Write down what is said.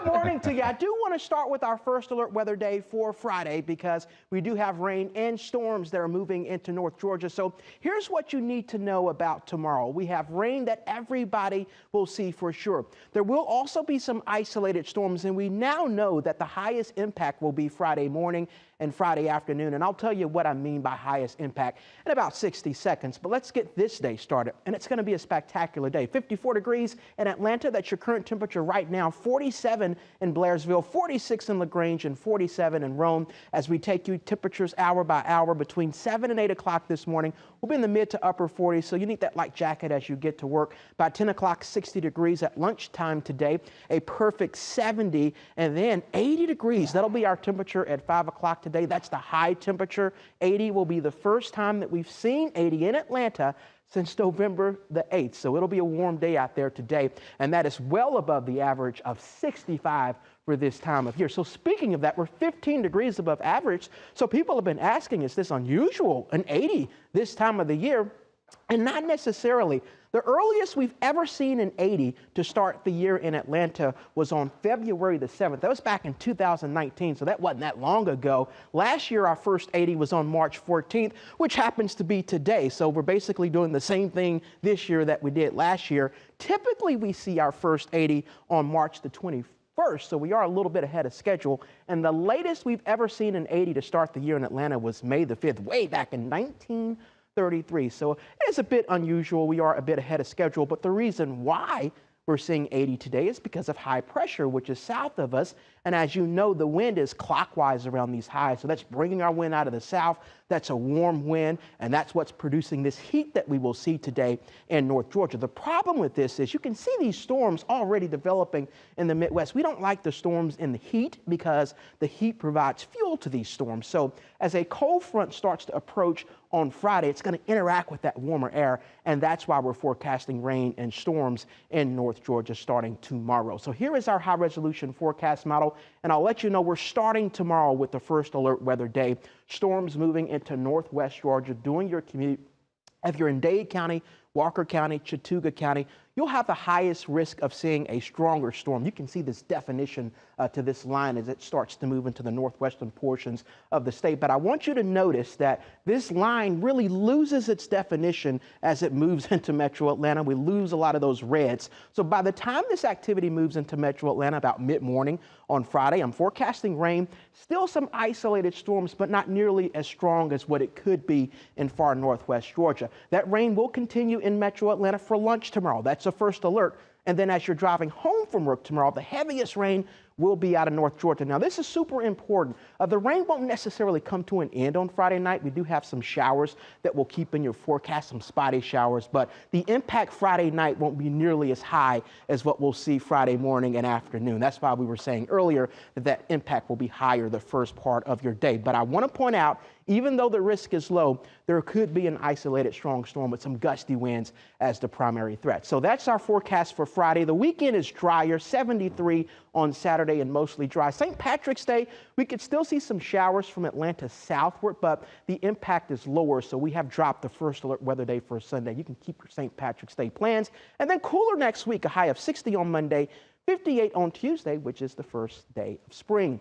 Good morning to you. I do want to start with our first alert weather day for Friday because we do have rain and storms that are moving into North Georgia. So here's what you need to know about tomorrow. We have rain that everybody will see for sure. There will also be some isolated storms, and we now know that the highest impact will be Friday morning and Friday afternoon. And I'll tell you what I mean by highest impact in about 60 seconds. But let's get this day started. And it's going to be a spectacular day. 54 degrees in Atlanta. That's your current temperature right now. 47 in Blairsville, 46 in LaGrange, and 47 in Rome. As we take you temperatures hour by hour between 7 and 8 o'clock this morning, we'll be in the mid to upper 40s. So you need that light jacket as you get to work. By 10 o'clock, 60 degrees at lunchtime today. A perfect 70 and then 80 degrees. That'll be our temperature at 5 o'clock today. That's the high temperature. 80 will be the first time that we've seen 80 in Atlanta since November the 8th. So it'll be a warm day out there today. And that is well above the average of 65 for this time of year. So speaking of that, we're 15 degrees above average. So people have been asking, is this unusual, an 80 this time of the year? And not necessarily. The earliest we've ever seen an 80 to start the year in Atlanta was on February the 7th. That was back in 2019, so that wasn't that long ago. Last year, our first 80 was on March 14th, which happens to be today. So we're basically doing the same thing this year that we did last year. Typically, we see our first 80 on March the 21st. So we are a little bit ahead of schedule. And the latest we've ever seen an 80 to start the year in Atlanta was May the 5th, way back in 1933. So it's a bit unusual. We are a bit ahead of schedule, but the reason why we're seeing 80 today is because of high pressure, which is south of us. And as you know, the wind is clockwise around these highs. So that's bringing our wind out of the south. That's a warm wind, and that's what's producing this heat that we will see today in North Georgia. The problem with this is you can see these storms already developing in the Midwest. We don't like the storms in the heat because the heat provides fuel to these storms. So as a cold front starts to approach on Friday, it's going to interact with that warmer air, and that's why we're forecasting rain and storms in North Georgia starting tomorrow. So here is our high-resolution forecast model, and I'll let you know we're starting tomorrow with the first alert weather day. Storms moving into northwest Georgia during your commute. If you're in Dade County, Walker County, Chattooga County, you'll have the highest risk of seeing a stronger storm. You can see this definition to this line as it starts to move into the northwestern portions of the state. But I want you to notice that this line really loses its definition as it moves into metro Atlanta. We lose a lot of those reds. So by the time this activity moves into metro Atlanta about mid-morning on Friday, I'm forecasting rain, still some isolated storms, but not nearly as strong as what it could be in far northwest Georgia. That rain will continue in metro Atlanta for lunch tomorrow. That's the first alert. And then as you're driving home from work tomorrow, the heaviest rain will be out of North Georgia. Now, this is super important. The rain won't necessarily come to an end on Friday night. We do have some showers that will keep in your forecast, some spotty showers, but the impact Friday night won't be nearly as high as what we'll see Friday morning and afternoon. That's why we were saying earlier that that impact will be higher the first part of your day. But I want to point out, even though the risk is low, there could be an isolated strong storm with some gusty winds as the primary threat. So that's our forecast for Friday. The weekend is drier, 73 on Saturday and mostly dry. St. Patrick's Day, we could still see some showers from Atlanta southward, but the impact is lower, so we have dropped the first alert weather day for Sunday. You can keep your St. Patrick's Day plans. And then cooler next week, a high of 60 on Monday, 58 on Tuesday, which is the first day of spring.